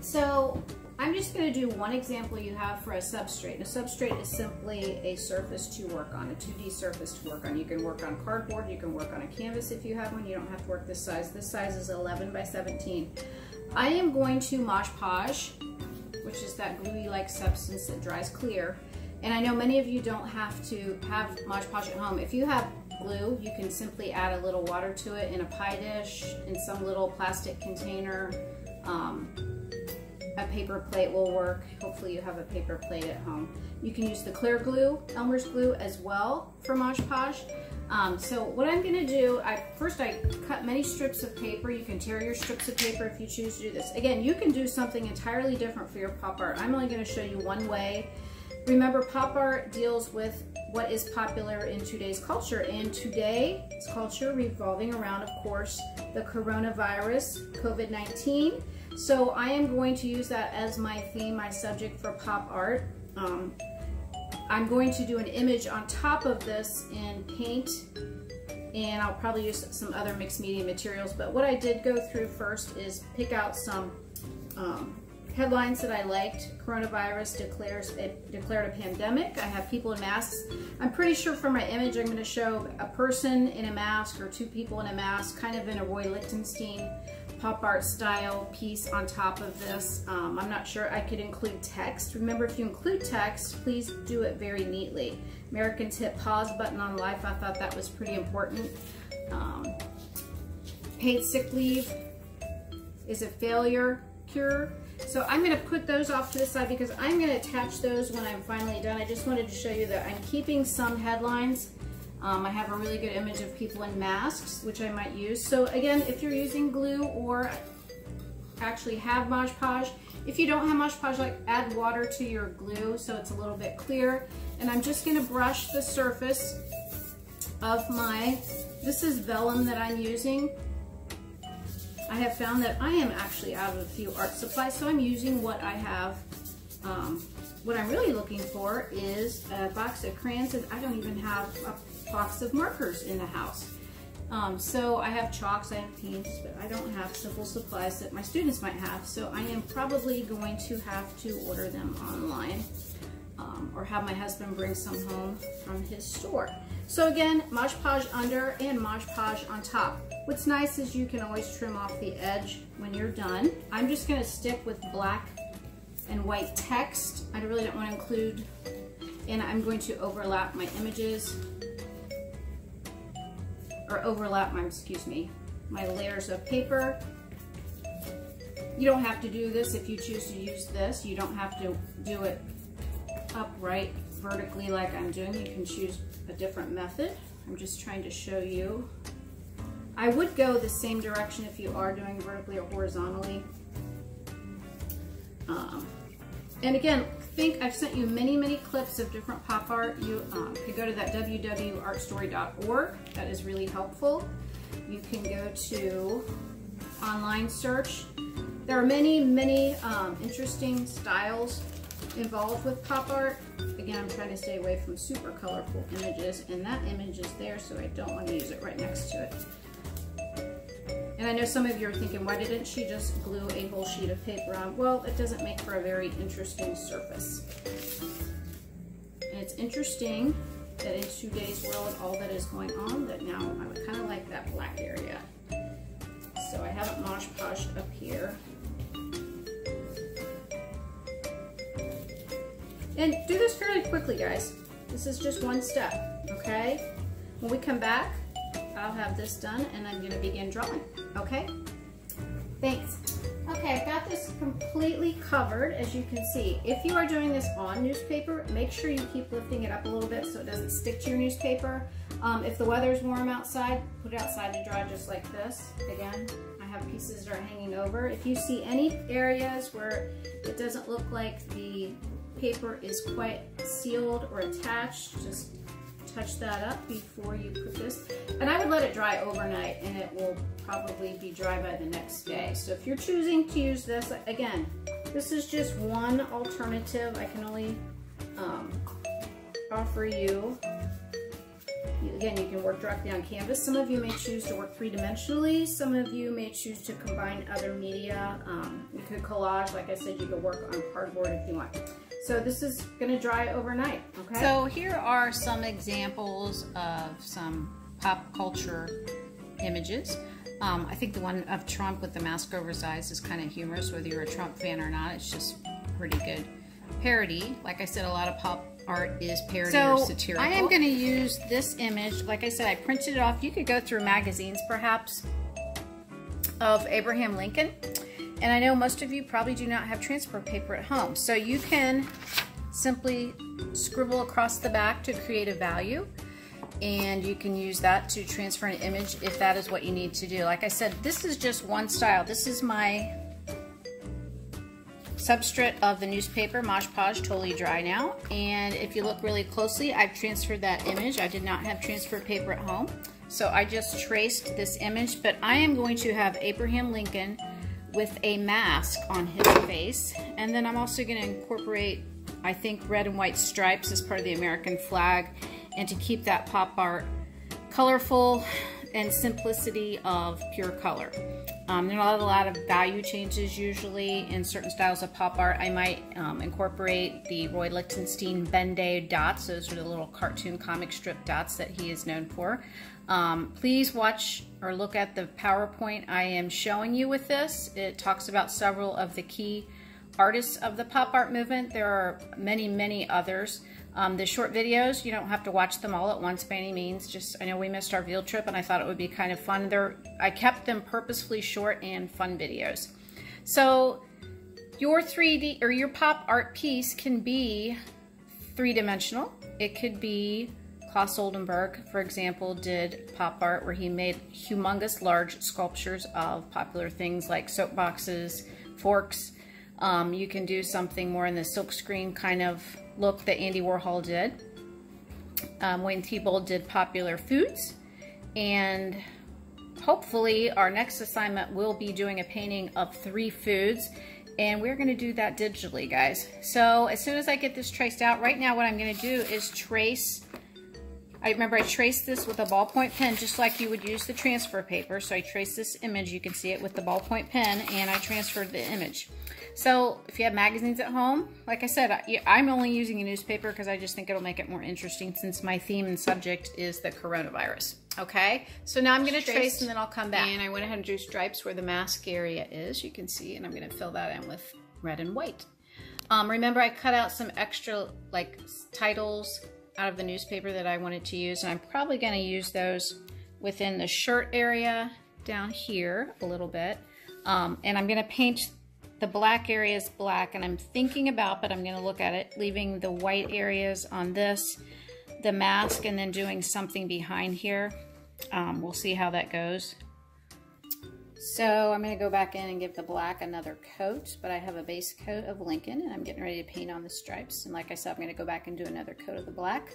So I'm just going to do one example you have for a substrate. A substrate is simply a surface to work on, a 2D surface to work on. You can work on cardboard, you can work on a canvas if you have one. You don't have to work this size. This size is 11 by 17. I am going to Mosh Podge, which is that gluey-like substance that dries clear. And I know many of you don't have to have Mosh Podge at home. If you have glue, you can simply add a little water to it in a pie dish, in some little plastic container. A paper plate will work. Hopefully you have a paper plate at home. You can use the clear glue, Elmer's glue, as well for Mosh Podge. So what I'm going to do, first I cut many strips of paper. You can tear your strips of paper if you choose to do this. Again, you can do something entirely different for your pop art. I'm only going to show you one way. Remember, pop art deals with what is popular in today's culture, and today's culture revolving around, of course, the coronavirus, COVID-19. So I am going to use that as my theme, my subject for pop art. I'm going to do an image on top of this in paint, and I'll probably use some other mixed media materials. But what I did go through first is pick out some headlines that I liked. Coronavirus declared a pandemic. I have people in masks. I'm pretty sure for my image I'm going to show a person in a mask or two people in a mask, kind of in a Roy Lichtenstein pop art style piece on top of this. I'm not sure. I could include text. Remember, if you include text, please do it very neatly. Americans hit pause button on life. I thought that was pretty important. Paid sick leave is a failure cure. So I'm going to put those off to the side because I'm going to attach those when I'm finally done. I just wanted to show you that I'm keeping some headlines. I have a really good image of people in masks, which I might use. So again, if you're using glue or actually have Mosh Podge, if you don't have Mosh Podge, like add water to your glue so it's a little bit clear. And I'm just going to brush the surface of this is vellum that I'm using. I have found that I am actually out of a few art supplies, so I'm using what I have. What I'm really looking for is a box of crayons, and I don't even have a box of markers in the house. So I have chalks, I have paints, but I don't have simple supplies that my students might have. So I am probably going to have to order them online, or have my husband bring some home from his store. So again, Mosh Podge under and Mosh Podge on top. What's nice is you can always trim off the edge when you're done. I'm just going to stick with black and white text. I really don't want to include, and I'm going to overlap my images, or overlap my, my layers of paper. You don't have to do this if you choose to use this. You don't have to do it upright vertically like I'm doing. You can choose a different method. I'm just trying to show you. I would go the same direction if you are doing vertically or horizontally. And again, I've sent you many clips of different pop art. You could go to that www.artstory.org. That is really helpful. You can go to online search. There are many interesting styles involved with pop art. Again, I'm trying to stay away from super colorful images, and that image is there, so I don't want to use it right next to it. And I know some of you are thinking, why didn't she just glue a whole sheet of paper on? Well, it doesn't make for a very interesting surface. And it's interesting that in today's world, all that is going on, that now I would kind of like that black area. So I haven't Mosh Podged up here. And do this fairly quickly, guys. This is just one step, okay? When we come back, I'll have this done and I'm gonna begin drawing, okay? Thanks. Okay, I've got this completely covered, as you can see. If you are doing this on newspaper, make sure you keep lifting it up a little bit so it doesn't stick to your newspaper. If the weather's warm outside, put it outside to dry just like this. Again, I have pieces that are hanging over. If you see any areas where it doesn't look like the paper is quite sealed or attached, just touch that up before you put this. And I would let it dry overnight and it will probably be dry by the next day. So if you're choosing to use this, again, this is just one alternative. I can only offer you Again, you can work directly on canvas. Some of you may choose to work three-dimensionally. Some of you may choose to combine other media. You could collage, like I said, you could work on cardboard if you want. So this is gonna dry overnight, okay? So here are some examples of some pop culture images. I think the one of Trump with the mask over his eyes is kind of humorous, whether you're a Trump fan or not. It's just pretty good parody. Like I said, a lot of pop art is parody or satirical. I am going to use this image. Like I said, I printed it off. You could go through magazines, perhaps, of Abraham Lincoln. And I know most of you probably do not have transfer paper at home. So you can simply scribble across the back to create a value. And you can use that to transfer an image if that is what you need to do. Like I said, this is just one style. This is my substrate of the newspaper, Mosh Podge, totally dry now. And if you look really closely, I've transferred that image. I did not have transfer paper at home, so I just traced this image. But I am going to have Abraham Lincoln with a mask on his face. And then I'm also going to incorporate, I think, red and white stripes as part of the American flag, and to keep that pop art colorful and simplicity of pure color. There are a lot of value changes usually in certain styles of pop art. I might incorporate the Roy Lichtenstein Ben-Day dots. Those are the little cartoon comic strip dots that he is known for. Please watch or look at the PowerPoint I am showing you with this. It talks about several of the key artists of the pop art movement. There are many, many others. The short videos, you don't have to watch them all at once by any means. Just, I know we missed our field trip and I thought it would be kind of fun. I kept them purposefully short and fun videos. So your 3D or your pop art piece can be three-dimensional. It could be Klaus Oldenburg, for example, did pop art where he made humongous large sculptures of popular things like soapboxes, forks. You can do something more in the silkscreen kind of look that Andy Warhol did. Wayne Thiebaud did popular foods, and hopefully our next assignment will be doing a painting of 3 foods, and we're going to do that digitally, guys. So as soon as I get this traced out, right now what I'm going to do is trace. I remember I traced this with a ballpoint pen just like you would use the transfer paper. So I traced this image, you can see it with the ballpoint pen, and I transferred the image. So if you have magazines at home, like I said, I'm only using a newspaper because I just think it'll make it more interesting since my theme and subject is the coronavirus. Okay, so now I'm going to trace and then I'll come back. And I went ahead and drew stripes where the mask area is, you can see, and I'm going to fill that in with red and white. Remember I cut out some extra like titles out of the newspaper that I wanted to use, and I'm probably going to use those within the shirt area down here a little bit. And I'm going to paint the black areas black, and I'm thinking about, but I'm going to look at it, leaving the white areas on this, the mask, and then doing something behind here. We'll see how that goes. So I'm going to go back in and give the black another coat, but I have a base coat of Lincoln, and I'm getting ready to paint on the stripes. And like I said, I'm going to go back and do another coat of the black.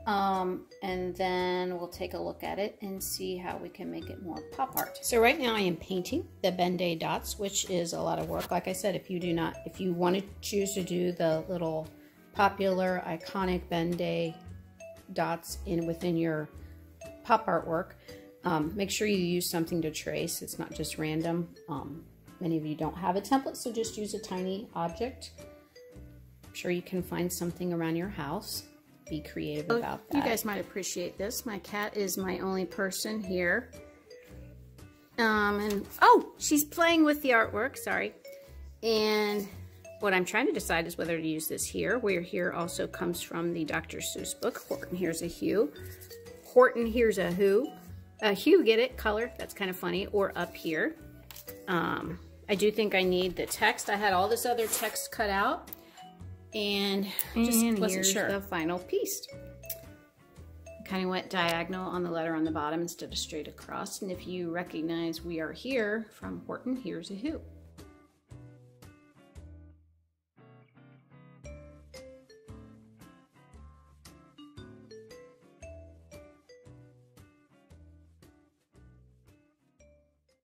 And then we'll take a look at it and see how we can make it more pop art. So right now I am painting the Ben-Day dots, which is a lot of work. Like I said, if you want to choose to do the little popular iconic Ben-Day dots within your pop artwork, make sure you use something to trace. It's not just random. Many of you don't have a template, so just use a tiny object. I'm sure you can find something around your house. Be creative about that. You guys might appreciate this. My cat is my only person here. And oh, she's playing with the artwork, sorry. And what I'm trying to decide is whether to use this here, where here also comes from the Dr. Seuss book, Horton Hears a Who. Horton Hears a Who. Hue, get it? Color. That's kind of funny. Or up here. I do think I need the text. I had all this other text cut out, and just wasn't sure. The final piece. Kind of went diagonal on the letter on the bottom instead of straight across. And if you recognize We Are Here from Horton Hears a Who.